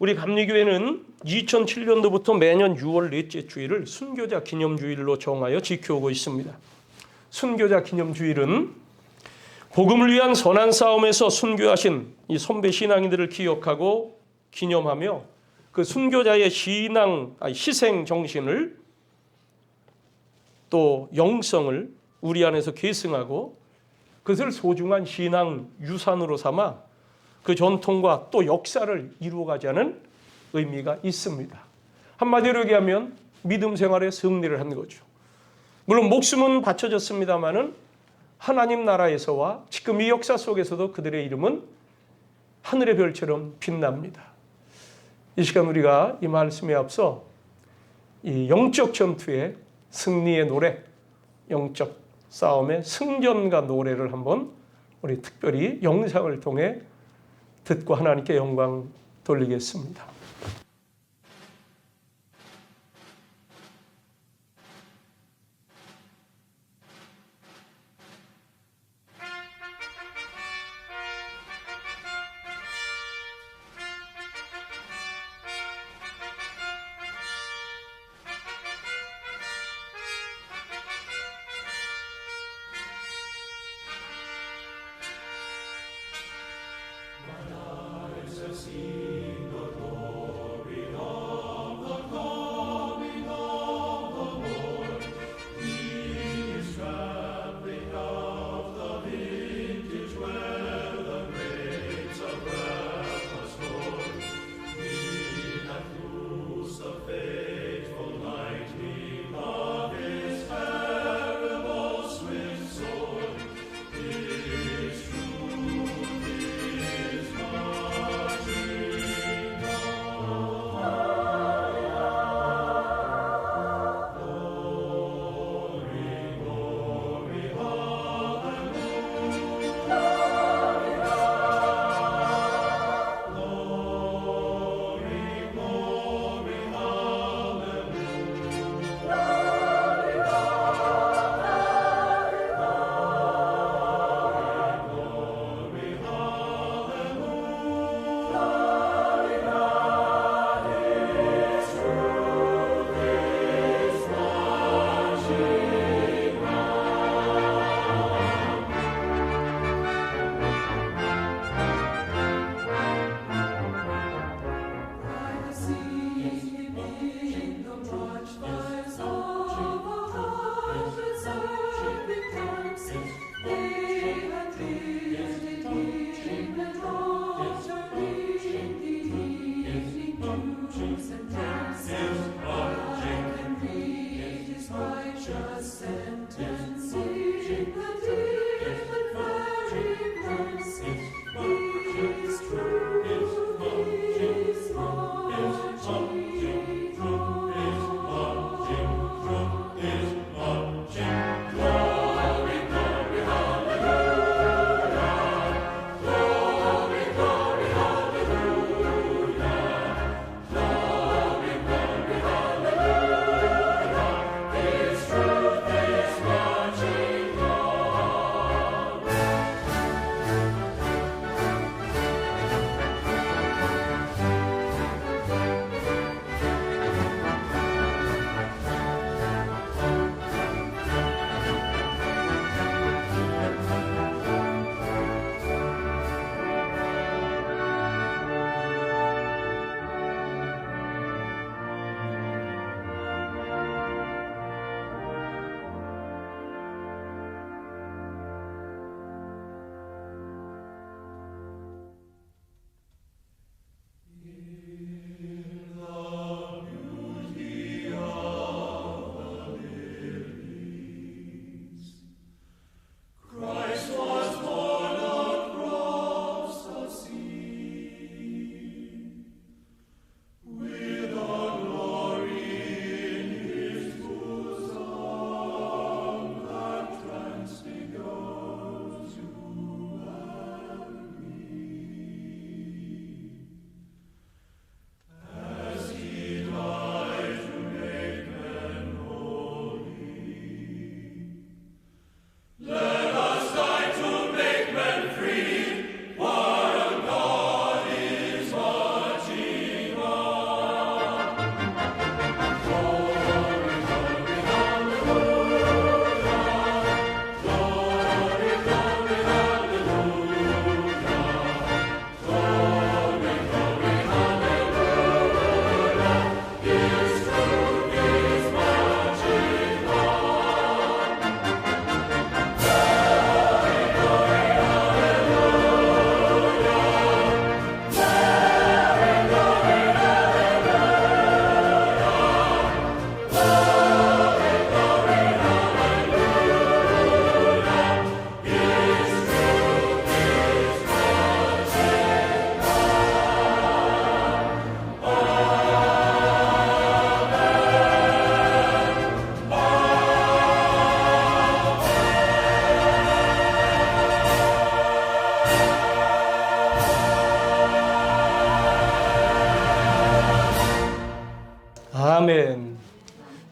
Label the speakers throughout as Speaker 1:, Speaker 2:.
Speaker 1: 우리 감리교회는 2007년도부터 매년 6월 넷째 주일을 순교자 기념주일로 정하여 지켜오고 있습니다. 순교자 기념주일은 복음을 위한 선한 싸움에서 순교하신 이 선배 신앙인들을 기억하고 기념하며 그 순교자의 희생 정신을 또 영성을 우리 안에서 계승하고 그것을 소중한 신앙 유산으로 삼아 그 전통과 또 역사를 이루어가자는 의미가 있습니다. 한마디로 얘기하면 믿음 생활의 승리를 하는 거죠. 물론 목숨은 바쳐졌습니다마는 하나님 나라에서와 지금 이 역사 속에서도 그들의 이름은 하늘의 별처럼 빛납니다. 이 시간 우리가 이 말씀에 앞서 이 영적 전투의 승리의 노래, 영적 싸움의 승전가 노래를 한번 우리 특별히 영상을 통해 듣고 하나님께 영광 돌리겠습니다.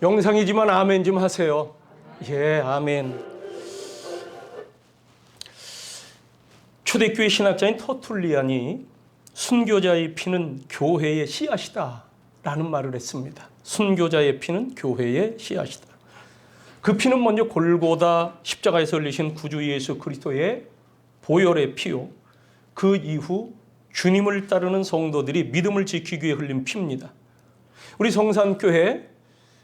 Speaker 1: 영상이지만 아멘 좀 하세요. 예, 아멘. 초대교회 신학자인 터툴리안이 순교자의 피는 교회의 씨앗이다 라는 말을 했습니다. 순교자의 피는 교회의 씨앗이다. 그 피는 먼저 골고다 십자가에서 흘리신 구주 예수 그리스도의 보혈의 피요, 그 이후 주님을 따르는 성도들이 믿음을 지키기 위해 흘린 피입니다. 우리 성산교회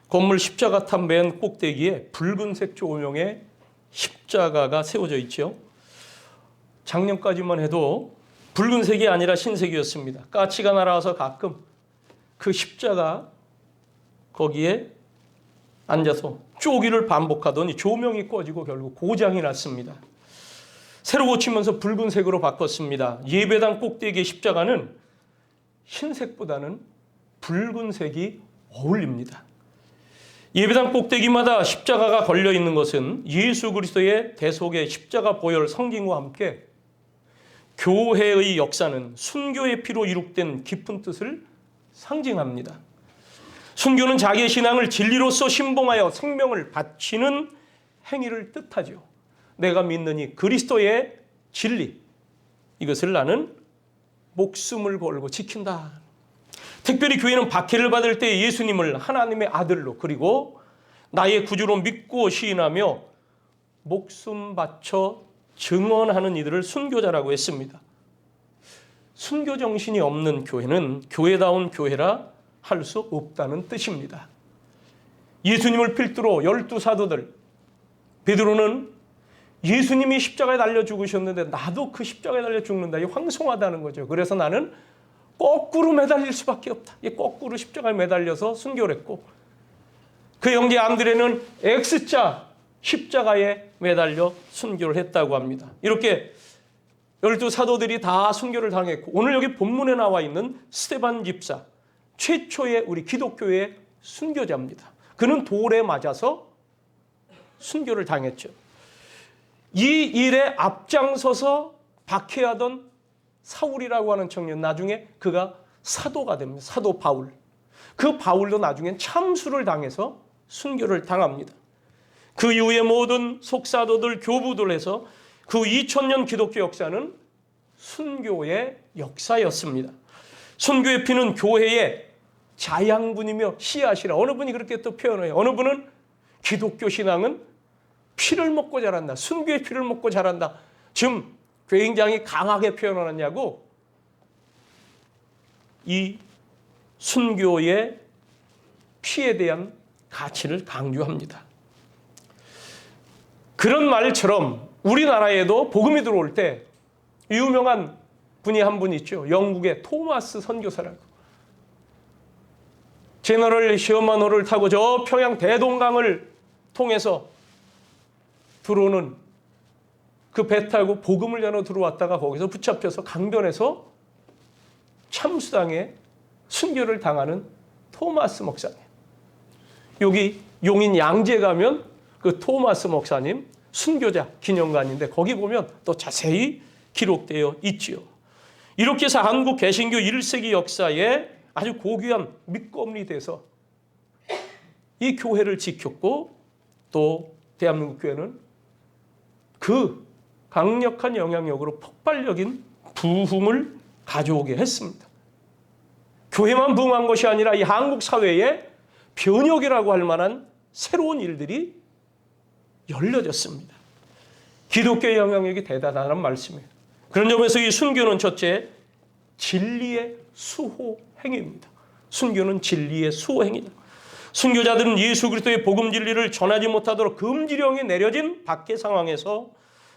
Speaker 1: 건물 십자가탑 맨 꼭대기에 붉은색 조명의 십자가가 세워져 있죠. 작년까지만 해도 붉은색이 아니라 흰색이었습니다. 까치가 날아와서 가끔 그 십자가 거기에 앉아서 쪼기를 반복하더니 조명이 꺼지고 결국 고장이 났습니다. 새로 고치면서 붉은색으로 바꿨습니다. 예배당 꼭대기의 십자가는 흰색보다는 붉은색이 어울립니다. 예배당 꼭대기마다 십자가가 걸려 있는 것은 예수 그리스도의 대속의 십자가 보혈 성김과 함께 교회의 역사는 순교의 피로 이룩된 깊은 뜻을 상징합니다. 순교는 자기의 신앙을 진리로서 신봉하여 생명을 바치는 행위를 뜻하죠. 내가 믿는 이 그리스도의 진리, 이것을 나는 목숨을 걸고 지킨다. 특별히 교회는 박해를 받을 때 예수님을 하나님의 아들로, 그리고 나의 구주로 믿고 시인하며 목숨 바쳐 증언하는 이들을 순교자라고 했습니다. 순교 정신이 없는 교회는 교회다운 교회라 할 수 없다는 뜻입니다. 예수님을 필두로 12사도들, 베드로는 예수님이 십자가에 달려 죽으셨는데 나도 그 십자가에 달려 죽는다. 이게 황송하다는 거죠. 그래서 나는 거꾸로 매달릴 수밖에 없다. 거꾸로 십자가에 매달려서 순교를 했고, 그 형제 안드레는 X자 십자가에 매달려 순교를 했다고 합니다. 이렇게 12사도들이 다 순교를 당했고, 오늘 여기 본문에 나와 있는 스데반 집사, 최초의 우리 기독교의 순교자입니다. 그는 돌에 맞아서 순교를 당했죠. 이 일에 앞장서서 박해하던 사울이라고 하는 청년, 나중에 그가 사도가 됩니다. 사도 바울. 그 바울도 나중엔 참수를 당해서 순교를 당합니다. 그 이후에 모든 속사도들, 교부들 해서 그 2000년 기독교 역사는 순교의 역사였습니다. 순교의 피는 교회의 자양분이며 씨앗이라, 어느 분이 그렇게 또 표현해요. 어느 분은 기독교 신앙은 피를 먹고 자란다. 순교의 피를 먹고 자란다. 지금 굉장히 강하게 표현하느냐고 이 순교의 피에 대한 가치를 강조합니다. 그런 말처럼 우리나라에도 복음이 들어올 때 유명한 분이 한 분 있죠. 영국의 토마스 선교사라고. 제너럴 셔먼호를 타고 저 평양 대동강을 통해서 들어오는 그 배 타고 복음을 전하러 들어왔다가 거기서 붙잡혀서 강변에서 참수당에 순교를 당하는 토마스 목사님. 여기 용인 양재 가면 그 토마스 목사님 순교자 기념관인데 거기 보면 또 자세히 기록되어 있지요. 이렇게 해서 한국 개신교 1세기 역사에 아주 고귀한 밑거름이 돼서 이 교회를 지켰고, 또 대한민국 교회는 그 강력한 영향력으로 폭발적인 부흥을 가져오게 했습니다. 교회만 부흥한 것이 아니라 이 한국 사회에 변혁이라고 할 만한 새로운 일들이 열려졌습니다. 기독교의 영향력이 대단하다는 말씀이에요. 그런 점에서 이 순교는 첫째, 진리의 수호 행위입니다. 순교는 진리의 수호 행위다. 순교자들은 예수 그리스도의 복음 진리를 전하지 못하도록 금지령이 내려진 박해 상황에서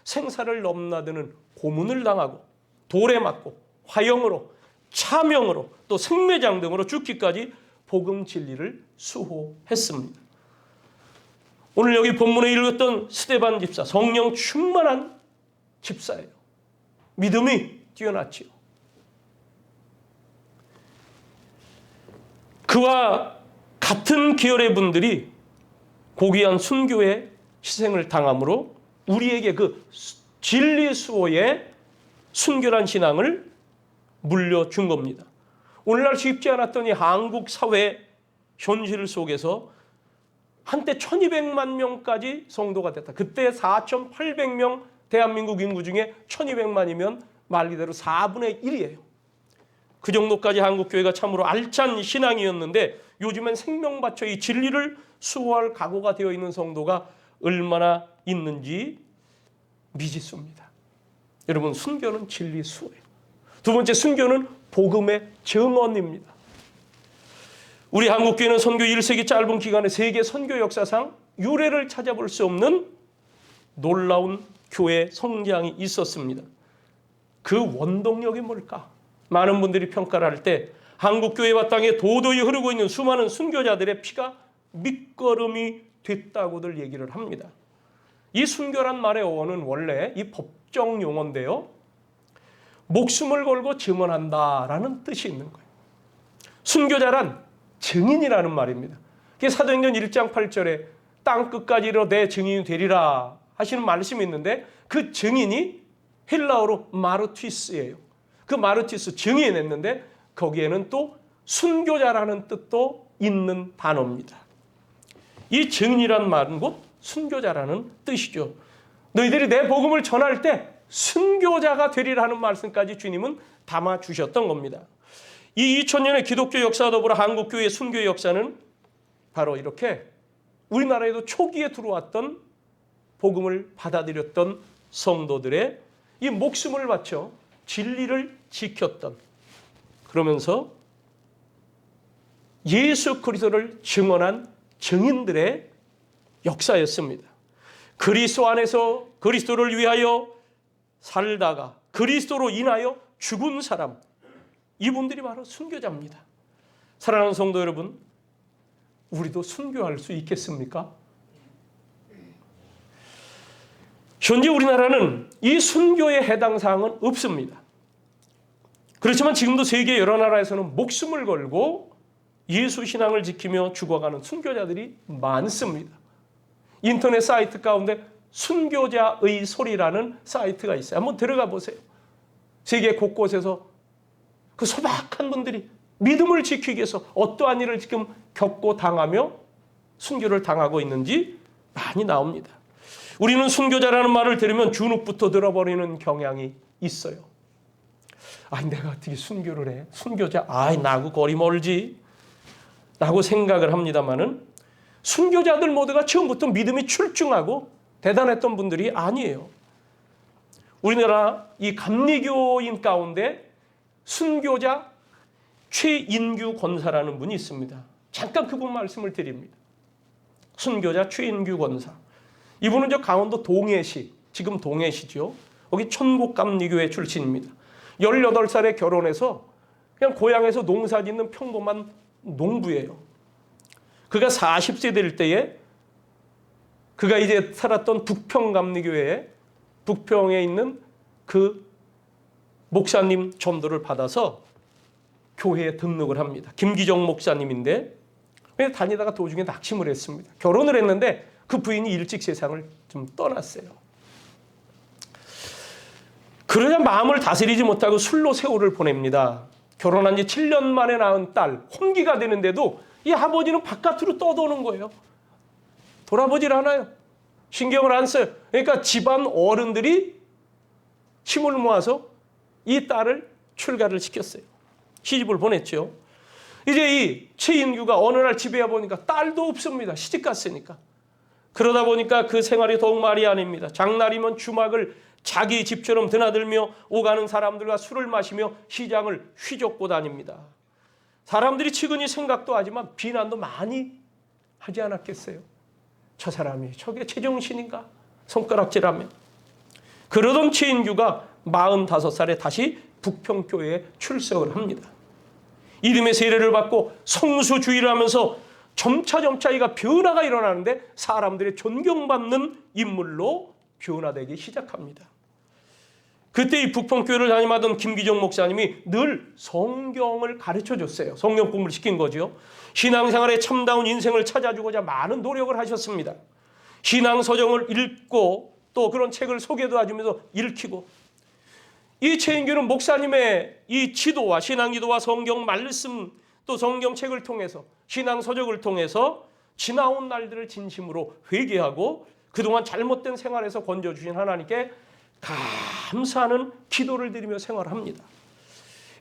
Speaker 1: 생사를 넘나드는 고문을 당하고 돌에 맞고 화형으로, 차명으로, 또 생매장 등으로 죽기까지 복음 진리를 수호했습니다. 오늘 여기 본문에 읽었던 스데반 집사, 성령 충만한 집사예요. 믿음이 뛰어났지요. 그와 같은 계열의 분들이 고귀한 순교의 희생을 당함으로 우리에게 그 진리 수호의 순결한 신앙을 물려준 겁니다. 오늘날 쉽지 않았던 이 한국 사회 현실 속에서 한때 1200만 명까지 성도가 됐다. 그때 4800명 대한민국 인구 중에 1200만이면 말 그대로 4분의 1이에요. 그 정도까지 한국교회가 참으로 알찬 신앙이었는데 요즘엔 생명 바쳐 이 진리를 수호할 각오가 되어 있는 성도가 얼마나 있는지 미지수입니다. 여러분, 순교는 진리 수호예요. 두 번째, 순교는 복음의 증언입니다. 우리 한국교회는 선교 1세기 짧은 기간에 세계 선교 역사상 유례를 찾아볼 수 없는 놀라운 교회 성장이 있었습니다. 그 원동력이 뭘까? 많은 분들이 평가를 할 때 한국교회와 땅에 도도히 흐르고 있는 수많은 순교자들의 피가 밑거름이 됐다고들 얘기를 합니다. 이 순교란 말의 어원은 원래 이 법정 용어인데요, 목숨을 걸고 증언한다라는 뜻이 있는 거예요. 순교자란 증인이라는 말입니다. 그게 사도행전 1장 8절에 땅 끝까지 이르러 내 증인이 되리라 하시는 말씀이 있는데, 그 증인이 헬라어로 마르티스예요. 그 마르티스, 증인했는데 거기에는 또 순교자라는 뜻도 있는 단어입니다. 이 증인이란 말은 곧 순교자라는 뜻이죠. 너희들이 내 복음을 전할 때 순교자가 되리라는 말씀까지 주님은 담아주셨던 겁니다. 이 2000년의 기독교 역사와 더불어 한국교회의 순교의 역사는 바로 이렇게 우리나라에도 초기에 들어왔던 복음을 받아들였던 성도들의 이 목숨을 바쳐 진리를 지켰던, 그러면서 예수 그리스도를 증언한 증인들의 역사였습니다. 그리스도 안에서 그리스도를 위하여 살다가 그리스도로 인하여 죽은 사람, 이분들이 바로 순교자입니다. 사랑하는 성도 여러분, 우리도 순교할 수 있겠습니까? 현재 우리나라는 이 순교에 해당 사항은 없습니다. 그렇지만 지금도 세계 여러 나라에서는 목숨을 걸고 예수 신앙을 지키며 죽어가는 순교자들이 많습니다. 인터넷 사이트 가운데 순교자의 소리라는 사이트가 있어요. 한번 들어가 보세요. 세계 곳곳에서 그 소박한 분들이 믿음을 지키기 위해서 어떠한 일을 지금 겪고 당하며 순교를 당하고 있는지 많이 나옵니다. 우리는 순교자라는 말을 들으면 주눅부터 들어버리는 경향이 있어요. 아니, 내가 어떻게 순교를 해? 순교자, 나하고 거리 멀지? 라고 생각을 합니다마는 순교자들 모두가 처음부터 믿음이 출중하고 대단했던 분들이 아니에요. 우리나라 이 감리교인 가운데 순교자 최인규 권사라는 분이 있습니다. 잠깐 그분 말씀을 드립니다. 순교자 최인규 권사. 이분은 저 강원도 동해시, 지금 동해시죠. 거기 천곡감리교회 출신입니다. 18살에 결혼해서 그냥 고향에서 농사 짓는 평범한 농부예요. 그가 40세 될 때에 그가 이제 살았던 북평감리교회에, 북평에 있는 그 목사님 전도를 받아서 교회에 등록을 합니다. 김기정 목사님인데 다니다가 도중에 낙심을 했습니다. 결혼을 했는데 그 부인이 일찍 세상을 좀 떠났어요. 그러자 마음을 다스리지 못하고 술로 세월을 보냅니다. 결혼한 지 7년 만에 낳은 딸, 혼기가 되는데도 이 아버지는 바깥으로 떠도는 거예요. 돌아보질 않아요. 신경을 안 써요. 그러니까 집안 어른들이 힘을 모아서 이 딸을 출가를 시켰어요. 시집을 보냈죠. 이제 이 최인규가 어느 날 집에 와보니까 딸도 없습니다. 시집 갔으니까. 그러다 보니까 그 생활이 더욱 말이 아닙니다. 장날이면 주막을 자기 집처럼 드나들며 오가는 사람들과 술을 마시며 시장을 휘젓고 다닙니다. 사람들이 측은히 생각도 하지만 비난도 많이 하지 않았겠어요. 저 사람이 저게 제정신인가? 손가락질하며. 그러던 최인규가 45살에 다시 북평교회에 출석을 합니다. 이름의 세례를 받고 성수주의를 하면서 점차 이가 변화가 일어나는데 사람들의 존경받는 인물로 변화되기 시작합니다. 그때 이 북평교회를 담임하던 김기정 목사님이 늘 성경을 가르쳐줬어요. 성경 공부를 시킨 거죠. 신앙생활에 참다운 인생을 찾아주고자 많은 노력을 하셨습니다. 신앙서적을 읽고 또 그런 책을 소개도 해주면서 읽히고, 이 최인규는 목사님의 이 지도와 신앙지도와 성경 말씀 또 성경책을 통해서 신앙서적을 통해서 지나온 날들을 진심으로 회개하고 그동안 잘못된 생활에서 건져주신 하나님께 감사하는 기도를 드리며 생활합니다.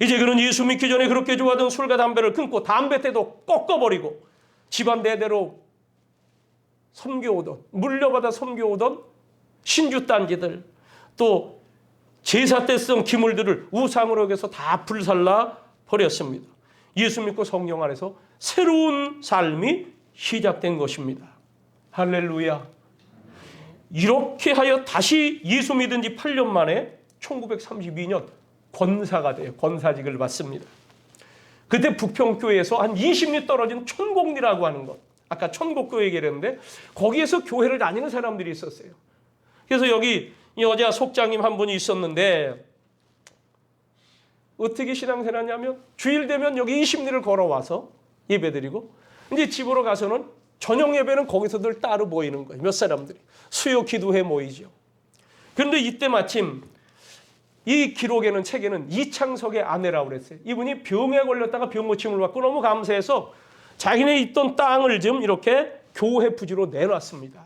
Speaker 1: 이제 그는 예수 믿기 전에 그렇게 좋아하던 술과 담배를 끊고 담배 때도 꺾어버리고 집안 대대로 섬겨오던, 물려받아 섬겨오던 신주단지들, 또 제사 때 쓰던 기물들을 우상으로 여겨서 다 불살라 버렸습니다. 예수 믿고 성령 안에서 새로운 삶이 시작된 것입니다. 할렐루야. 이렇게 하여 다시 예수 믿은 지 8년 만에 1932년 권사가 돼요. 권사직을 받습니다. 그때 부평교회에서 한 20리 떨어진 천곡리라고 하는 것, 아까 천곡교회 얘기했는데 거기에서 교회를 다니는 사람들이 있었어요. 그래서 여기 여자 속장님 한 분이 있었는데 어떻게 신앙생활하냐면 주일 되면 여기 20리를 걸어와서 예배드리고 이제 집으로 가서는 저녁 예배는 거기서들 따로 모이는 거예요. 몇 사람들이. 수요 기도회 모이죠. 그런데 이때 마침 이 기록에는, 책에는 이창석의 아내라고 그랬어요. 이분이 병에 걸렸다가 병 고침을 받고 너무 감사해서 자기네 있던 땅을 좀 이렇게 교회 부지로 내놨습니다.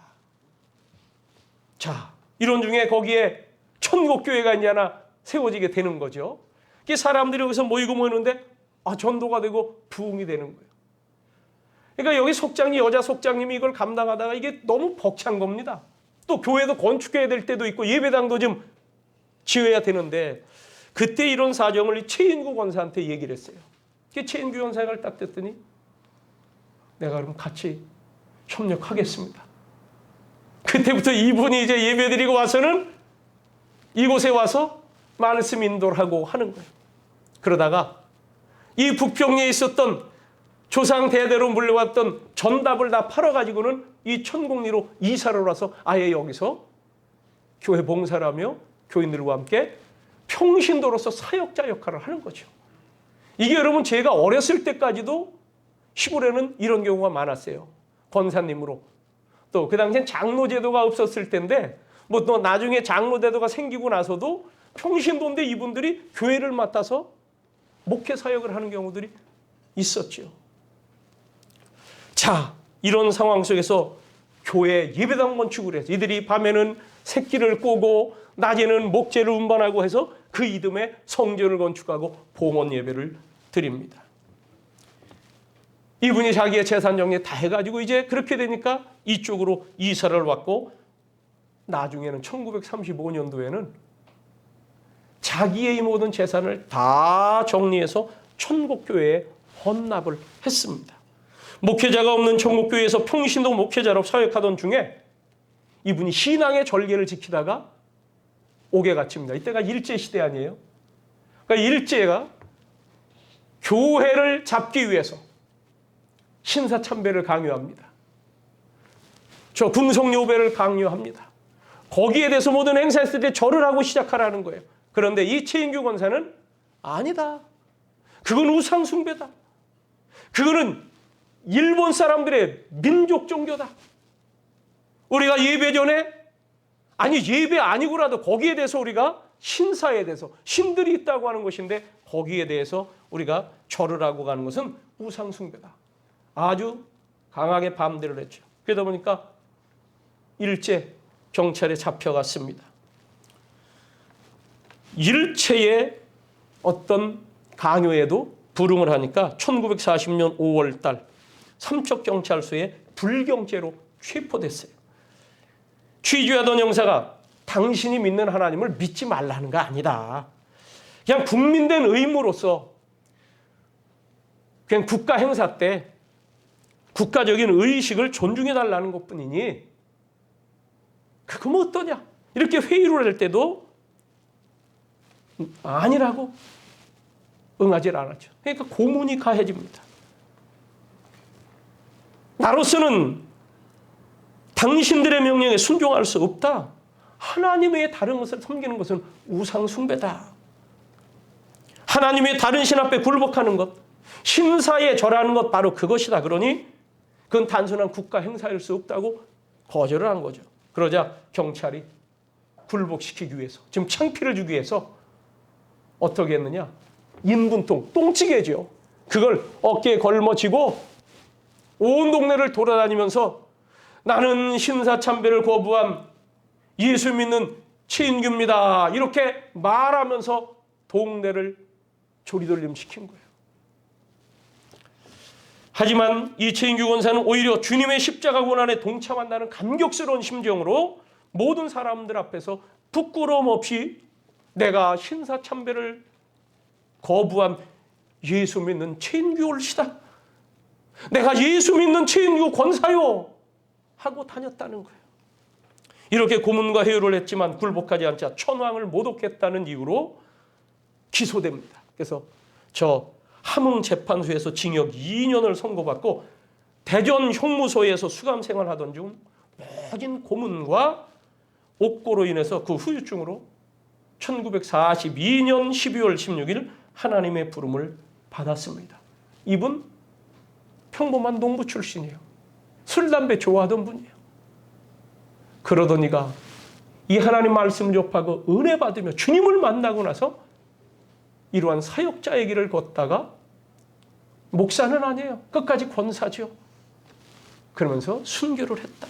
Speaker 1: 자, 이런 중에 거기에 천국교회가 이제 하나 세워지게 되는 거죠. 사람들이 여기서 모이는데 전도가 되고 부흥이 되는 거예요. 그러니까 여기 속장님, 여자 속장님이 이걸 감당하다가 이게 너무 벅찬 겁니다. 또 교회도 건축해야 될 때도 있고 예배당도 좀 지어야 되는데 그때 이런 사정을 최인구 권사한테 얘기를 했어요. 최인구 권사가 딱 듣더니 내가 그럼 같이 협력하겠습니다. 그때부터 이분이 이제 예배드리고 와서는 이곳에 와서 말씀 인도를 하고 하는 거예요. 그러다가 이 북평리에 있었던 조상 대대로 물려왔던 전답을 다 팔아가지고는 이 천곡리로 이사를 와서 아예 여기서 교회 봉사를 하며 교인들과 함께 평신도로서 사역자 역할을 하는 거죠. 이게 여러분 제가 어렸을 때까지도 시골에는 이런 경우가 많았어요. 권사님으로. 또 그 당시엔 장로제도가 없었을 텐데 뭐 또 나중에 장로제도가 생기고 나서도 평신도인데 이분들이 교회를 맡아서 목회 사역을 하는 경우들이 있었죠. 자, 이런 상황 속에서 교회 예배당 건축을 해서 이들이 밤에는 새끼를 꼬고 낮에는 목재를 운반하고 해서 그 이듬해 성전을 건축하고 봉헌 예배를 드립니다. 이분이 자기의 재산 정리 다 해가지고 이제 그렇게 되니까 이쪽으로 이사를 왔고 나중에는 1935년도에는 자기의 모든 재산을 다 정리해서 천국교회에 헌납을 했습니다. 목회자가 없는 천국교회에서 평신도 목회자로 사역하던 중에 이분이 신앙의 절개를 지키다가 옥에 갇힙니다. 이때가 일제시대 아니에요? 그러니까 일제가 교회를 잡기 위해서 신사참배를 강요합니다. 저 궁성요배를 강요합니다. 거기에 대해서 모든 행사했을 때 절을 하고 시작하라는 거예요. 그런데 이 최인규 권사는 아니다. 그건 우상 숭배다. 그거는 일본 사람들의 민족 종교다. 우리가 예배 전에 아니 예배 아니고라도 거기에 대해서 우리가 신사에 대해서 신들이 있다고 하는 것인데 거기에 대해서 우리가 절을 하고 가는 것은 우상 숭배다. 아주 강하게 반대를 했죠. 그러다 보니까 일제 경찰에 잡혀갔습니다. 일체의 어떤 강요에도 불응을 하니까 1940년 5월 달 삼척경찰서에 불경죄로 체포됐어요. 취조하던 형사가 당신이 믿는 하나님을 믿지 말라는 거 아니다. 그냥 국민된 의무로서 그냥 국가 행사 때 국가적인 의식을 존중해달라는 것뿐이니 그거 어떠냐? 이렇게 회의를 할 때도 아니라고 응하지 않았죠. 그러니까 고문이 가해집니다. 나로서는 당신들의 명령에 순종할 수 없다. 하나님 외에 다른 것을 섬기는 것은 우상 숭배다. 하나님 외에 다른 신 앞에 굴복하는 것, 신사에 절하는 것 바로 그것이다. 그러니 그건 단순한 국가 행사일 수 없다고 거절을 한 거죠. 그러자 경찰이 굴복시키기 위해서, 지금 창피를 주기 위해서 어떻게 했느냐? 인분통, 똥찌개죠. 그걸 어깨에 걸머쥐고 온 동네를 돌아다니면서 나는 신사참배를 거부한 예수 믿는 최인규입니다. 이렇게 말하면서 동네를 조리돌림시킨 거예요. 하지만 이 최인규 권사는 오히려 주님의 십자가 고난에 동참한다는 감격스러운 심정으로 모든 사람들 앞에서 부끄러움 없이 내가 신사참배를 거부한 예수 믿는 최인규 올시다. 내가 예수 믿는 최인규 권사요. 하고 다녔다는 거예요. 이렇게 고문과 회유를 했지만 굴복하지 않자 천황을 모독했다는 이유로 기소됩니다. 그래서 저 함흥재판소에서 징역 2년을 선고받고 대전 형무소에서 수감 생활하던 중 모진 고문과 옥고로 인해서 그 후유증으로 1942년 12월 16일 하나님의 부름을 받았습니다. 이분 평범한 농부 출신이에요. 술, 담배 좋아하던 분이에요. 그러더니가 이 하나님 말씀을 접하고 은혜 받으며 주님을 만나고 나서 이러한 사역자의 길을 걷다가 목사는 아니에요. 끝까지 권사죠. 그러면서 순교를 했다.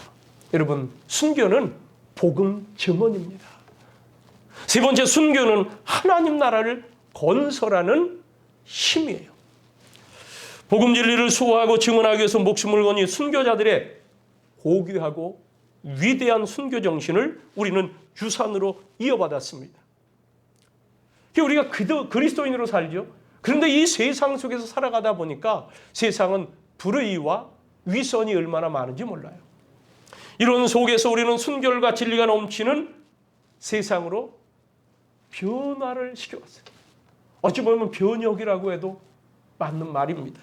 Speaker 1: 여러분, 순교는 복음 증언입니다. 세 번째, 순교는 하나님 나라를 건설하는 힘이에요. 복음 진리를 수호하고 증언하기 위해서 목숨을 거니 순교자들의 고귀하고 위대한 순교 정신을 우리는 유산으로 이어받았습니다. 우리가 그리스도인으로 살죠. 그런데 이 세상 속에서 살아가다 보니까 세상은 불의와 위선이 얼마나 많은지 몰라요. 이런 속에서 우리는 순결과 진리가 넘치는 세상으로 변화를 시켜왔어요. 어찌 보면 변혁이라고 해도 맞는 말입니다.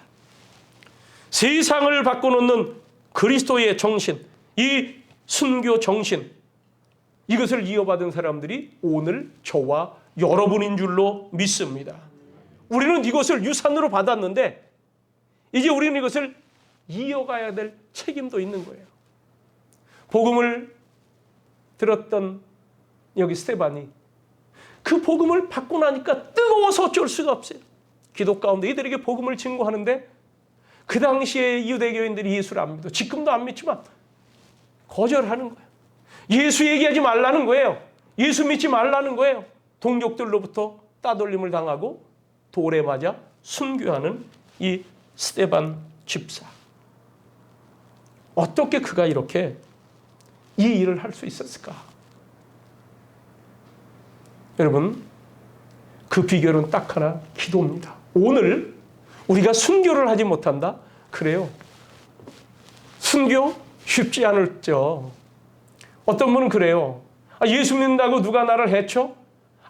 Speaker 1: 세상을 바꿔놓는 그리스도의 정신, 이 순교 정신, 이것을 이어받은 사람들이 오늘 저와 여러분인 줄로 믿습니다. 우리는 이것을 유산으로 받았는데 이제 우리는 이것을 이어가야 될 책임도 있는 거예요. 복음을 들었던 여기 스테반이 그 복음을 받고 나니까 뜨거워서 어쩔 수가 없어요. 기도 가운데 이들에게 복음을 증거하는데 그 당시에 유대교인들이 예수를 안 믿어. 지금도 안 믿지만 거절하는 거예요. 예수 얘기하지 말라는 거예요. 예수 믿지 말라는 거예요. 동족들로부터 따돌림을 당하고 돌에 맞아 순교하는 이 스데반 집사. 어떻게 그가 이렇게 이 일을 할 수 있었을까? 여러분, 그 비결은 딱 하나, 기도입니다. 오늘 우리가 순교를 하지 못한다? 그래요. 순교 쉽지 않을죠. 어떤 분은 그래요. 예수 믿는다고 누가 나를 해쳐?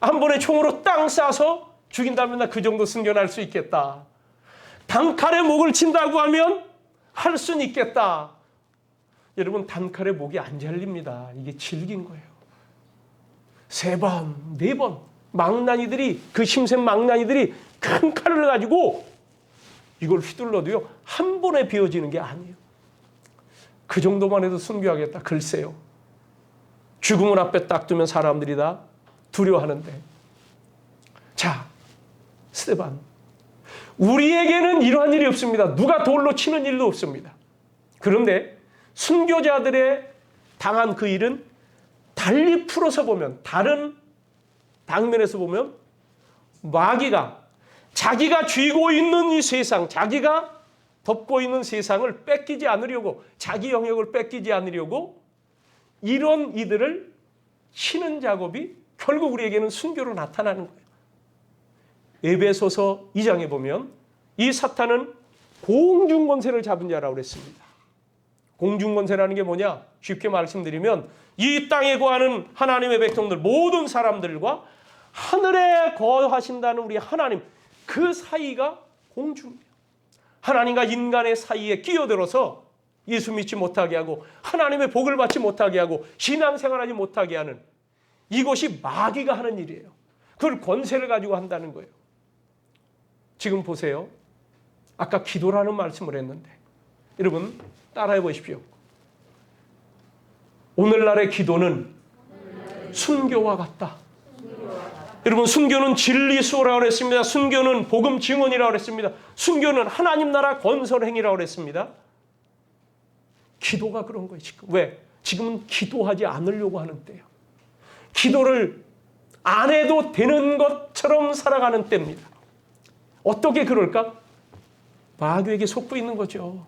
Speaker 1: 한 번에 총으로 땅 싸서 죽인다면 나 그 정도 순교할 수 있겠다. 단칼에 목을 친다고 하면 할 수는 있겠다. 여러분, 단칼에 목이 안 잘립니다. 이게 질긴 거예요. 3번, 4번 망나니들이, 그 심센 망나니들이 큰 칼을 가지고 이걸 휘둘러도요 한 번에 베어지는 게 아니에요. 그 정도만 해도 순교하겠다. 글쎄요. 죽음을 앞에 딱 두면 사람들이 다 두려워하는데. 자, 스데반, 우리에게는 이러한 일이 없습니다. 누가 돌로 치는 일도 없습니다. 그런데 순교자들의 당한 그 일은 달리 풀어서 보면, 다른 방면에서 보면 마귀가 자기가 쥐고 있는 이 세상, 자기가 덮고 있는 세상을 뺏기지 않으려고, 자기 영역을 뺏기지 않으려고 이런 이들을 치는 작업이 결국 우리에게는 순교로 나타나는 거예요. 에베소서 2장에 보면 이 사탄은 공중권세를 잡은 자라고 그랬습니다. 공중권세라는 게 뭐냐? 쉽게 말씀드리면 이 땅에 거하는 하나님의 백성들, 모든 사람들과 하늘에 거하신다는 우리 하나님, 그 사이가 공중이에요. 하나님과 인간의 사이에 끼어들어서 예수 믿지 못하게 하고 하나님의 복을 받지 못하게 하고 신앙생활하지 못하게 하는, 이것이 마귀가 하는 일이에요. 그걸 권세를 가지고 한다는 거예요. 지금 보세요. 아까 기도라는 말씀을 했는데 여러분 따라해 보십시오. 오늘날의 기도는 순교와 같다. 여러분, 순교는 진리 수호라고 그랬습니다. 순교는 복음 증언이라고 그랬습니다. 순교는 하나님 나라 건설 행위라고 그랬습니다. 기도가 그런 거예요, 지금. 왜? 지금은 기도하지 않으려고 하는 때예요. 기도를 안 해도 되는 것처럼 살아가는 때입니다. 어떻게 그럴까? 마귀에게 속고 있는 거죠.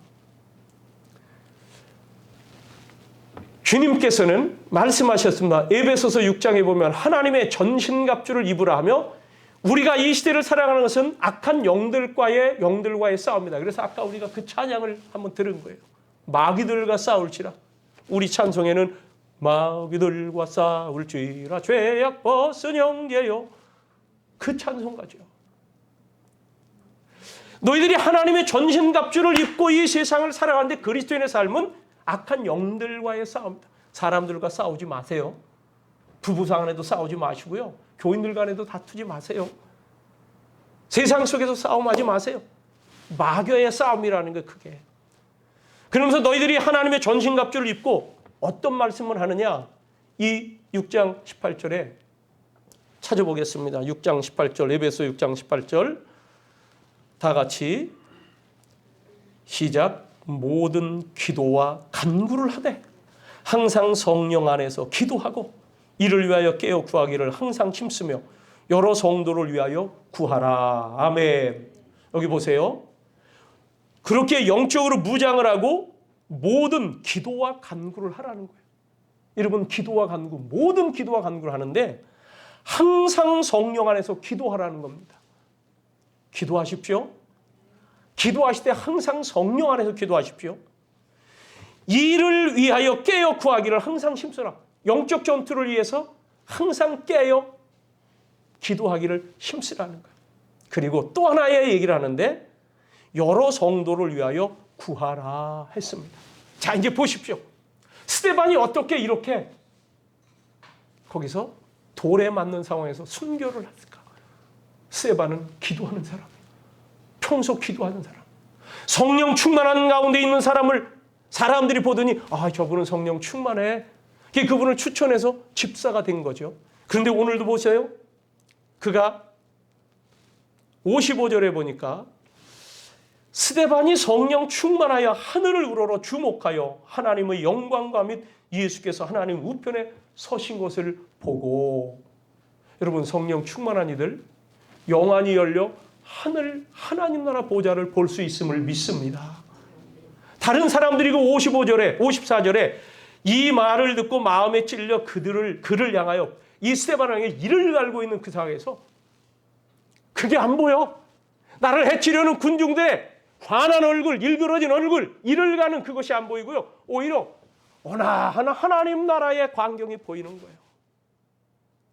Speaker 1: 주님께서는 말씀하셨습니다. 에베소서 6장에 보면 하나님의 전신갑주를 입으라 하며 우리가 이 시대를 살아가는 것은 악한 영들과의 싸움이다. 그래서 아까 우리가 그 찬양을 한번 들은 거예요. 마귀들과 싸울지라. 우리 찬송에는 마귀들과 싸울지라 죄악 벗은 형제요. 그 찬송가죠. 너희들이 하나님의 전신갑주를 입고 이 세상을 살아가는데 그리스도인의 삶은 악한 영들과의 싸움이다. 사람들과 싸우지 마세요. 부부상 안에도 싸우지 마시고요. 교인들 간에도 다투지 마세요. 세상 속에서 싸움하지 마세요. 마귀의 싸움이라는 게 그게. 그러면서 너희들이 하나님의 전신갑주를 입고 어떤 말씀을 하느냐? 이 6장 18절에 찾아보겠습니다. 6장 18절, 에베소 6장 18절 다 같이 시작. 모든 기도와 간구를 하되 항상 성령 안에서 기도하고 이를 위하여 깨어 구하기를 항상 힘쓰며 여러 성도를 위하여 구하라. 아멘. 여기 보세요. 그렇게 영적으로 무장을 하고 모든 기도와 간구를 하라는 거예요. 여러분, 기도와 간구, 모든 기도와 간구를 하는데 항상 성령 안에서 기도하라는 겁니다. 기도하십시오. 기도하실 때 항상 성령 안에서 기도하십시오. 이를 위하여 깨어 구하기를 항상 힘쓰라. 영적 전투를 위해서 항상 깨어 기도하기를 힘쓰라는 거예요. 그리고 또 하나의 얘기를 하는데 여러 성도를 위하여 구하라 했습니다. 자, 이제 보십시오. 스데반이 어떻게 이렇게 거기서 돌에 맞는 상황에서 순교를 했을까? 스데반은 기도하는 사람. 평소 기도하는 사람. 성령 충만한 가운데 있는 사람들이 보더니 저분은 성령 충만해. 그분을 추천해서 집사가 된 거죠. 그런데 오늘도 보세요. 그가 55절에 보니까 스데반이 성령 충만하여 하늘을 우러러 주목하여 하나님의 영광과 및 예수께서 하나님 우편에 서신 것을 보고. 여러분, 성령 충만한 이들 영안이 열려 하나님 나라 보좌를 볼 수 있음을 믿습니다. 다른 사람들이 그 55절에 54절에 이 말을 듣고 마음에 찔려 그를 향하여 이 스데반을 향해 이를 갈고 있는 그 상황에서 그게 안 보여. 나를 해치려는 군중들의 환한 얼굴, 일그러진 얼굴, 이를 가는 그것이 안 보이고요. 오히려 온화한 하나님 나라의 광경이 보이는 거예요.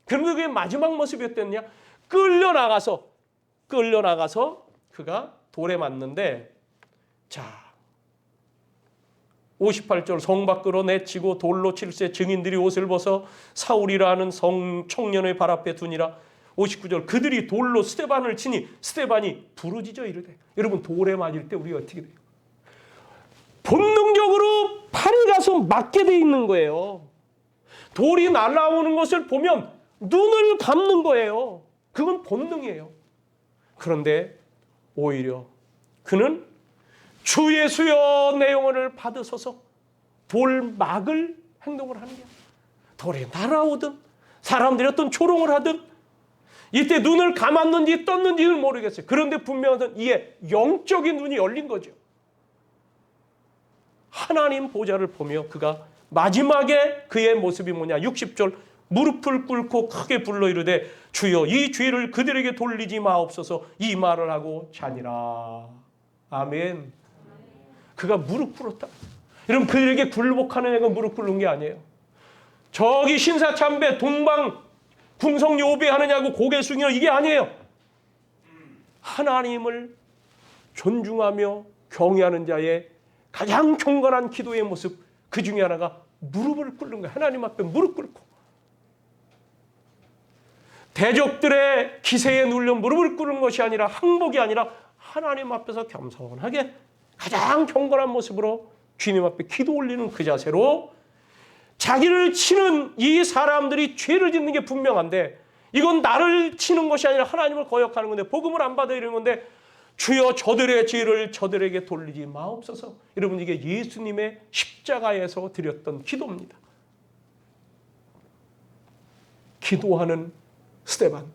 Speaker 1: 그런데 그게 마지막 모습이었겠냐? 끌려나가서 그가 돌에 맞는데, 자, 58절 성 밖으로 내치고 돌로 칠세 증인들이 옷을 벗어 사울이라는 청년의 발 앞에 두니라. 59절 그들이 돌로 스데반을 치니 스데반이 부르짖어 이르되. 여러분, 돌에 맞을 때 우리가 어떻게 돼요? 본능적으로 팔이 가서 맞게 돼 있는 거예요. 돌이 날아오는 것을 보면 눈을 감는 거예요. 그건 본능이에요. 그런데 오히려 그는 주 예수여 내 영혼을 받으소서 돌 막을 행동을 하는 거야. 돌이 날아오든 사람들이 어떤 조롱을 하든 이때 눈을 감았는지 떴는지는 모르겠어요. 그런데 분명한 이에 영적인 눈이 열린 거죠. 하나님 보좌를 보며 그가 마지막에 그의 모습이 뭐냐? 60절 무릎을 꿇고 크게 불러 이르되 주여 이 죄를 그들에게 돌리지 마옵소서 이 말을 하고 자니라. 아멘. 그가 무릎 꿇었다. 여러분, 그들에게 굴복하는 애가 무릎 꿇는 게 아니에요. 저기 신사참배 동방 궁성요배 하느냐고 고개 숙이는 이게 아니에요. 하나님을 존중하며 경외하는 자의 가장 경건한 기도의 모습, 그 중에 하나가 무릎을 꿇는 거예요. 하나님 앞에 무릎 꿇고. 대적들의 기세에 눌려 무릎을 꿇는 것이 아니라, 항복이 아니라 하나님 앞에서 겸손하게 가장 경건한 모습으로 주님 앞에 기도 올리는 그 자세로 자기를 치는 이 사람들이 죄를 짓는 게 분명한데, 이건 나를 치는 것이 아니라 하나님을 거역하는 건데, 복음을 안 받아 이러는 건데, 주여 저들의 죄를 저들에게 돌리지 마옵소서. 여러분, 이게 예수님의 십자가에서 드렸던 기도입니다. 기도하는 스데반,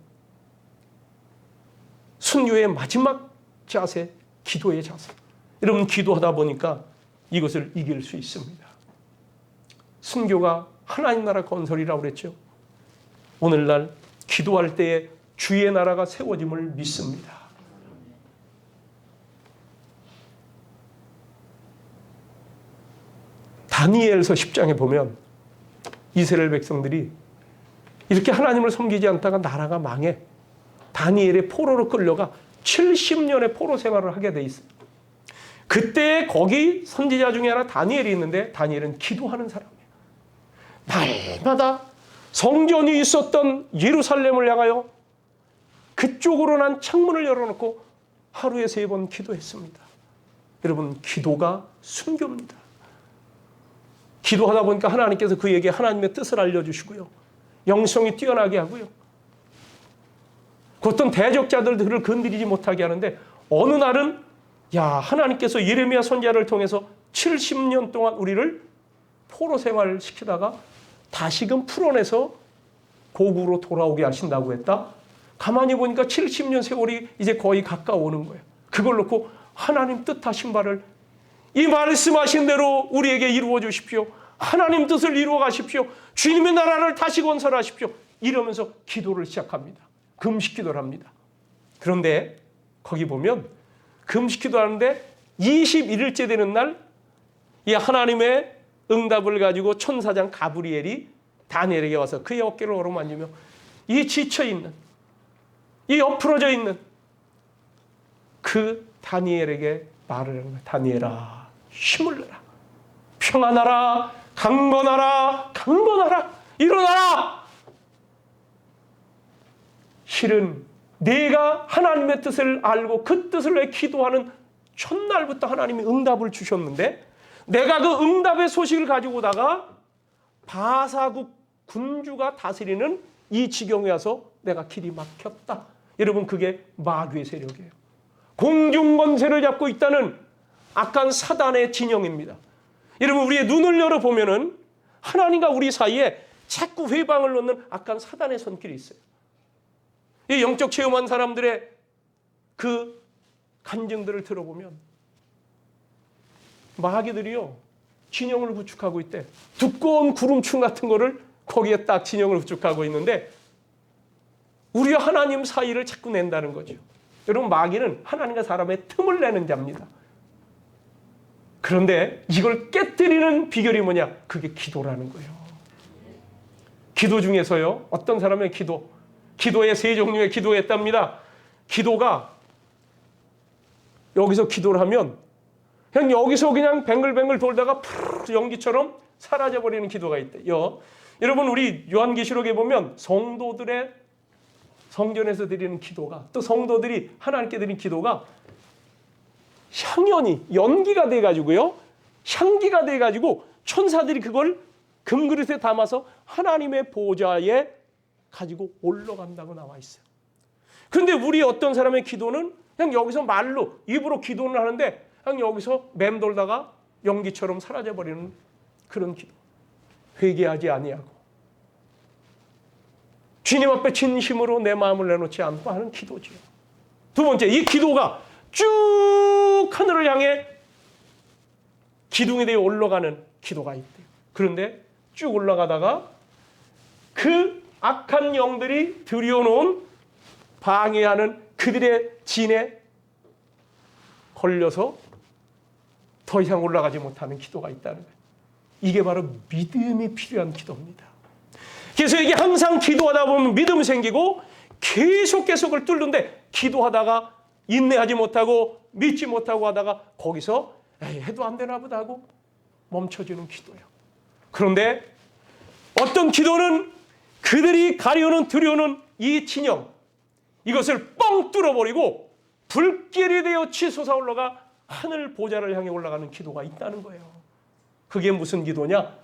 Speaker 1: 순교의 마지막 자세, 기도의 자세. 여러분, 기도하다 보니까 이것을 이길 수 있습니다. 순교가 하나님 나라 건설이라고 그랬죠. 오늘날 기도할 때에 주의 나라가 세워짐을 믿습니다. 다니엘서 10장에 보면 이스라엘 백성들이 이렇게 하나님을 섬기지 않다가 나라가 망해 다니엘의 포로로 끌려가 70년의 포로 생활을 하게 돼 있어요. 그때 거기 선지자 중에 하나 다니엘이 있는데, 다니엘은 기도하는 사람이에요. 날마다 성전이 있었던 예루살렘을 향하여 그쪽으로 난 창문을 열어놓고 하루에 3번 기도했습니다. 여러분, 기도가 순교입니다. 기도하다 보니까 하나님께서 그에게 하나님의 뜻을 알려주시고요, 영성이 뛰어나게 하고요, 그 어떤 대적자들 그를 건드리지 못하게 하는데, 어느 날은 하나님께서 예레미야 선지자를 통해서 70년 동안 우리를 포로 생활을 시키다가 다시금 풀어내서 고국으로 돌아오게 하신다고 했다. 가만히 보니까 70년 세월이 이제 거의 가까워오는 거예요. 그걸 놓고 하나님 뜻하신 바를, 이 말씀하신 대로 우리에게 이루어 주십시오. 하나님 뜻을 이루어 가십시오. 주님의 나라를 다시 건설하십시오. 이러면서 기도를 시작합니다. 금식 기도를 합니다. 그런데 거기 보면 금식 기도하는데 21일째 되는 날, 이 하나님의 응답을 가지고 천사장 가브리엘이 다니엘에게 와서 그의 어깨를 어루만지며 이 지쳐있는, 이 엎으러져 있는 그 다니엘에게 말을 하는 거예요. 다니엘아, 힘을 내라. 평안하라. 강건하라. 강건하라. 일어나라. 실은 내가 하나님의 뜻을 알고 그 뜻을 위해 기도하는 첫날부터 하나님이 응답을 주셨는데, 내가 그 응답의 소식을 가지고 오다가 바사국 군주가 다스리는 이 지경에 와서 내가 길이 막혔다. 여러분, 그게 마귀의 세력이에요. 공중권세를 잡고 있다는 악한 사단의 진영입니다. 여러분, 우리의 눈을 열어보면은 하나님과 우리 사이에 자꾸 회방을 놓는 악한 사단의 손길이 있어요. 이 영적 체험한 사람들의 그 간증들을 들어보면 마귀들이요, 진영을 구축하고 있대. 두꺼운 구름충 같은 거를 거기에 딱 진영을 구축하고 있는데 우리와 하나님 사이를 자꾸 낸다는 거죠. 여러분, 마귀는 하나님과 사람의 틈을 내는 자입니다. 그런데 이걸 깨뜨리는 비결이 뭐냐? 그게 기도라는 거예요. 기도 중에서요, 어떤 사람의 기도의 3종류의 기도했답니다. 기도가 여기서 기도를 하면 그냥 여기서 그냥 뱅글뱅글 돌다가 푸르 연기처럼 사라져버리는 기도가 있대요. 여러분, 우리 요한계시록에 보면 성도들의 성전에서 드리는 기도가, 또 성도들이 하나님께 드리는 기도가 향연이 연기가 돼가지고요, 향기가 돼가지고 천사들이 그걸 금그릇에 담아서 하나님의 보좌에 가지고 올라간다고 나와 있어요. 그런데 우리 어떤 사람의 기도는 그냥 여기서 말로 입으로 기도는 하는데 그냥 여기서 맴돌다가 연기처럼 사라져버리는 그런 기도. 회개하지 아니하고 주님 앞에 진심으로 내 마음을 내놓지 않고 하는 기도지요. 두 번째, 이 기도가 쭉 하늘을 향해 기둥이 되어 올라가는 기도가 있대요. 그런데 쭉 올라가다가 그 악한 영들이 들여놓은 방해하는 그들의 진에 걸려서 더 이상 올라가지 못하는 기도가 있다는 거예요. 이게 바로 믿음이 필요한 기도입니다. 그래서 이게 항상 기도하다 보면 믿음이 생기고 계속을 뚫는데, 기도하다가 인내하지 못하고 믿지 못하고 하다가 거기서 해도 안 되나 보다 하고 멈춰지는 기도예요. 그런데 어떤 기도는 그들이 가려는 들여오는 이 진영, 이것을 뻥 뚫어버리고 불길이 되어 치솟아 올라가 하늘 보좌를 향해 올라가는 기도가 있다는 거예요. 그게 무슨 기도냐?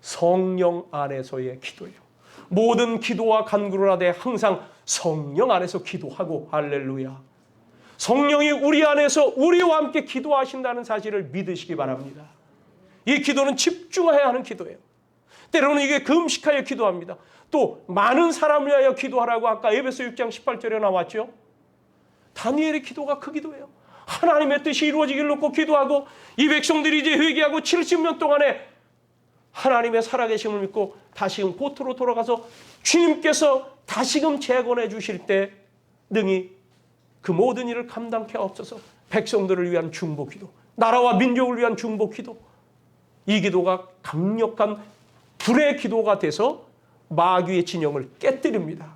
Speaker 1: 성령 안에서의 기도예요. 모든 기도와 간구를 하되 항상 성령 안에서 기도하고, 할렐루야. 성령이 우리 안에서 우리와 함께 기도하신다는 사실을 믿으시기 바랍니다. 이 기도는 집중해야 하는 기도예요. 때로는 이게 금식하여 기도합니다. 또 많은 사람을 위하여 기도하라고 아까 에베소 6장 18절에 나왔죠. 다니엘의 기도가 그 기도예요. 하나님의 뜻이 이루어지기를 놓고 기도하고 이 백성들이 이제 회개하고 70년 동안에 하나님의 살아계심을 믿고 다시금 고토로 돌아가서 주님께서 다시금 재건해 주실 때 능히 그 모든 일을 감당케 하옵소서. 백성들을 위한 중보기도, 나라와 민족을 위한 중보기도, 이 기도가 강력한 불의 기도가 돼서 마귀의 진영을 깨뜨립니다.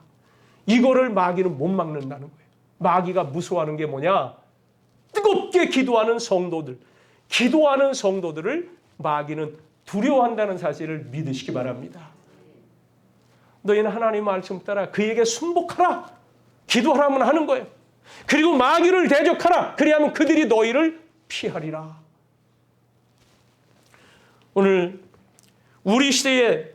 Speaker 1: 이거를 마귀는 못 막는다는 거예요. 마귀가 무서워하는 게 뭐냐? 뜨겁게 기도하는 성도들, 기도하는 성도들을 마귀는 두려워한다는 사실을 믿으시기 바랍니다. 너희는 하나님의 말씀 따라 그에게 순복하라. 기도하라면 하는 거예요. 그리고 마귀를 대적하라. 그리하면 그들이 너희를 피하리라. 오늘 우리 시대에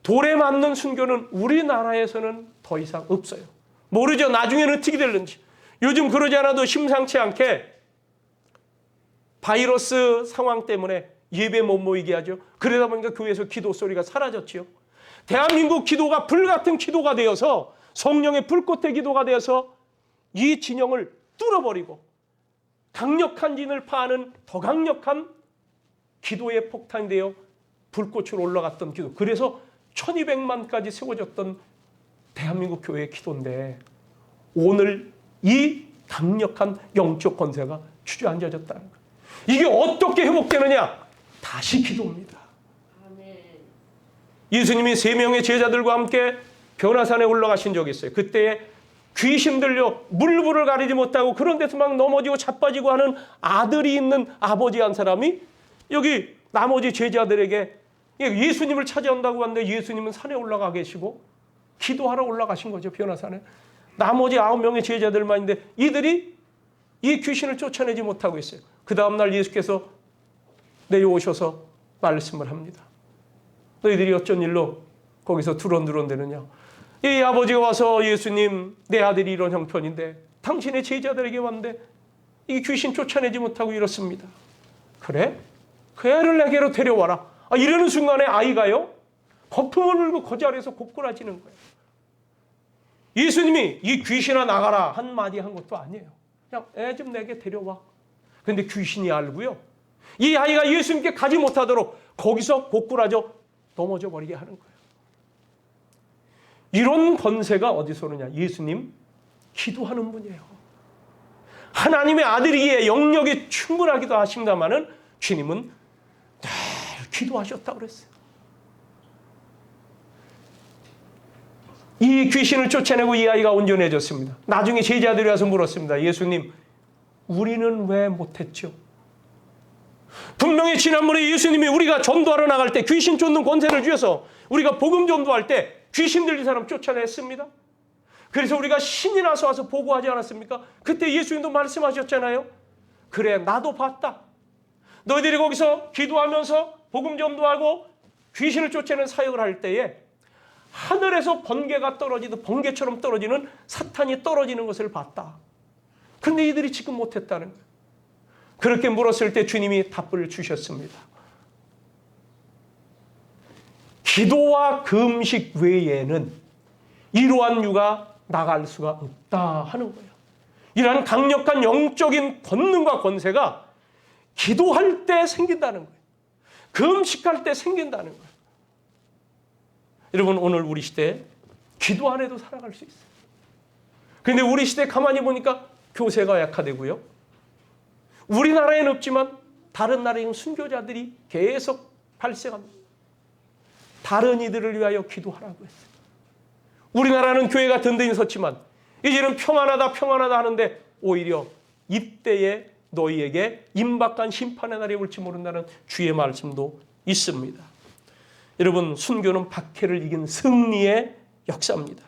Speaker 1: 돌에 맞는 순교는 우리나라에서는 더 이상 없어요. 모르죠. 나중에는 어떻게 될는지. 요즘 그러지 않아도 심상치 않게 바이러스 상황 때문에 예배 못 모이게 하죠. 그러다 보니까 교회에서 기도 소리가 사라졌지요. 대한민국 기도가 불같은 기도가 되어서 성령의 불꽃의 기도가 되어서 이 진영을 뚫어버리고 강력한 진을 파하는 더 강력한 기도의 폭탄이 되어 불꽃으로 올라갔던 기도. 그래서 1200만까지 세워졌던 대한민국 교회의 기도인데 오늘 이 강력한 영적 권세가 주저앉아졌다는 거예요. 이게 어떻게 회복되느냐? 다시 기도입니다. 예수님이 3명의 제자들과 함께 변화산에 올라가신 적이 있어요. 그때 귀신 들려 물불을 가리지 못하고 그런 데서 막 넘어지고 자빠지고 하는 아들이 있는 아버지 한 사람이 여기 나머지 제자들에게 예수님을 찾아온다고 하는데 예수님은 산에 올라가 계시고 기도하러 올라가신 거죠. 변화산에. 나머지 9명의 제자들만 있는데 이들이 이 귀신을 쫓아내지 못하고 있어요. 그 다음날 예수께서 내려오셔서 말씀을 합니다. 너희들이 어쩐 일로 거기서 두런두런대느냐. 이 아버지가 와서 예수님 내 아들이 이런 형편인데 당신의 제자들에게 왔는데 이 귀신 쫓아내지 못하고 이렇습니다. 그래? 그 애를 내게로 데려와라. 이러는 순간에 아이가요 거품을 울고 그 자리에서 고꾸라지는 거예요. 예수님이 이 귀신아 나가라 한마디 한 것도 아니에요. 그냥 애 좀 내게 데려와. 그런데 귀신이 알고요. 이 아이가 예수님께 가지 못하도록 거기서 고꾸라져 넘어져 버리게 하는 거예요. 이런 권세가 어디서 오느냐? 예수님 기도하는 분이에요. 하나님의 아들이기에 영역이 충분하기도 하신다마는 주님은 늘 기도하셨다고 그랬어요. 이 귀신을 쫓아내고 이 아이가 온전해졌습니다. 나중에 제자들이 와서 물었습니다. 예수님, 우리는 왜 못했죠? 분명히 지난번에 예수님이 우리가 전도하러 나갈 때 귀신 쫓는 권세를 주셔서 우리가 복음 전도할 때 귀신 들린 사람 쫓아냈습니다. 그래서 우리가 신이 나서 와서 보고하지 않았습니까? 그때 예수님도 말씀하셨잖아요. 그래, 나도 봤다. 너희들이 거기서 기도하면서 복음 전도하고 귀신을 쫓아내는 사역을 할 때에 하늘에서 번개가 떨어지듯 번개처럼 떨어지는 사탄이 떨어지는 것을 봤다. 그런데 이들이 지금 못했다는 거예요. 그렇게 물었을 때 주님이 답을 주셨습니다. 기도와 금식 외에는 이러한 유가 나갈 수가 없다 하는 거예요. 이러한 강력한 영적인 권능과 권세가 기도할 때 생긴다는 거예요. 금식할 때 생긴다는 거예요. 여러분, 오늘 우리 시대에 기도 안 해도 살아갈 수 있어요. 그런데 우리 시대 가만히 보니까 교세가 약화되고요. 우리나라에는 없지만 다른 나라의 순교자들이 계속 발생합니다. 다른 이들을 위하여 기도하라고 했어요. 우리나라는 교회가 든든히 섰지만 이제는 평안하다 평안하다 하는데 오히려 이때에 너희에게 임박한 심판의 날이 올지 모른다는 주의 말씀도 있습니다. 여러분, 순교는 박해를 이긴 승리의 역사입니다.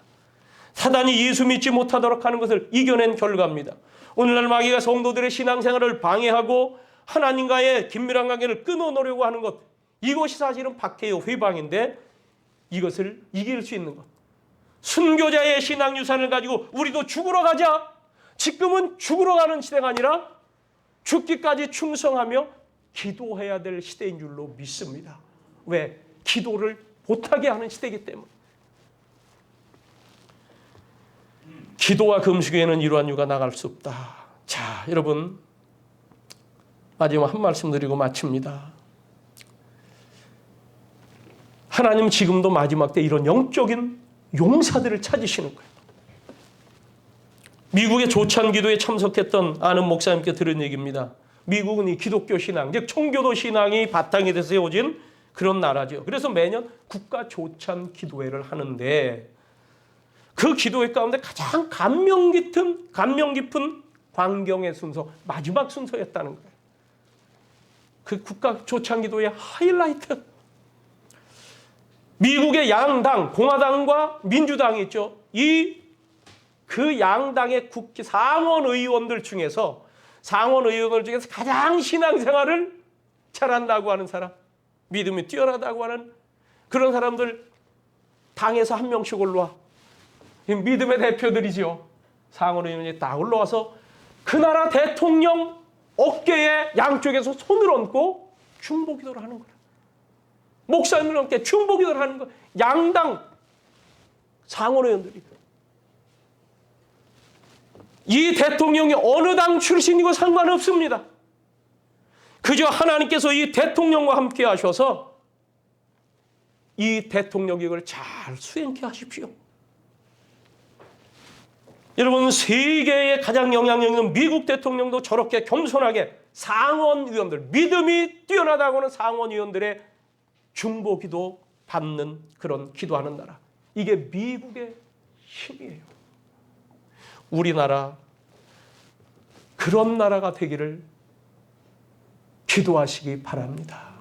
Speaker 1: 사단이 예수 믿지 못하도록 하는 것을 이겨낸 결과입니다. 오늘날 마귀가 성도들의 신앙생활을 방해하고 하나님과의 긴밀한 관계를 끊어놓으려고 하는 것, 이것이 사실은 박해요, 회방인데 이것을 이길 수 있는 것. 순교자의 신앙 유산을 가지고 우리도 죽으러 가자. 지금은 죽으러 가는 시대가 아니라 죽기까지 충성하며 기도해야 될 시대인 줄로 믿습니다. 왜? 기도를 못하게 하는 시대이기 때문에. 기도와 금식에는 이러한 이유가 나갈 수 없다. 자, 여러분, 마지막 한 말씀 드리고 마칩니다. 하나님 지금도 마지막 때 이런 영적인 용사들을 찾으시는 거예요. 미국의 조찬 기도에 참석했던 아는 목사님께 들은 얘기입니다. 미국은 이 기독교 신앙, 즉 청교도 신앙이 바탕이 돼서 세워진 그런 나라죠. 그래서 매년 국가 조찬 기도회를 하는데 그 기도회 가운데 가장 감명 깊은 광경의 순서, 마지막 순서였다는 거예요. 그 국가 조찬 기도회 하이라이트. 미국의 양당, 공화당과 민주당이 있죠. 그 양당의 상원 의원들 중에서 가장 신앙생활을 잘한다고 하는 사람, 믿음이 뛰어나다고 하는 그런 사람들 당에서 한 명씩 올라와. 믿음의 대표들이지요. 상원 의원이 딱 올라와서 그 나라 대통령 어깨에 양쪽에서 손을 얹고 중보기도를 하는 거예요. 목사님을 함께 중보기도를 하는 거예요. 양당 상원 의원들이. 이 대통령이 어느 당 출신이고 상관없습니다. 그저 하나님께서 이 대통령과 함께 하셔서 이 대통령직을 잘 수행케 하십시오. 여러분, 세계의 가장 영향력 있는 미국 대통령도 저렇게 겸손하게 상원 의원들, 믿음이 뛰어나다고 하는 상원 의원들의 중보기도 받는 그런 기도하는 나라. 이게 미국의 힘이에요. 우리나라 그런 나라가 되기를 기도하시기 바랍니다.